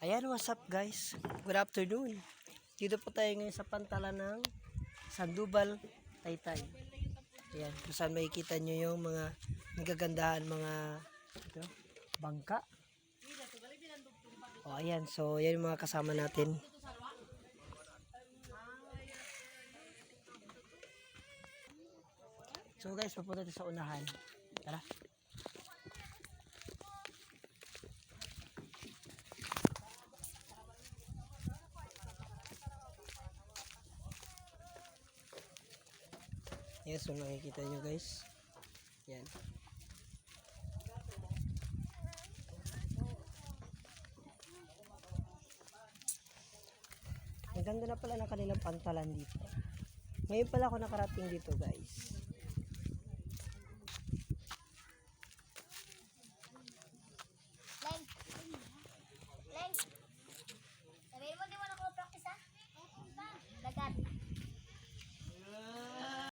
Ayan, what's up guys? Good afternoon. Dito po tayo ngayon sa pantalan ng Sandoval, Taytay. Ayan, kung saan makikita nyo yung mga nagagandahan, mga ito, bangka. O ayan, so yan yung mga kasama natin. So guys, papunta tayo sa unahan. Tara. Yes, so nakikita nyo guys. Yan. Ang ganda na pala ng kanilang pantalan dito. Ngayon pala ako nakarating dito guys.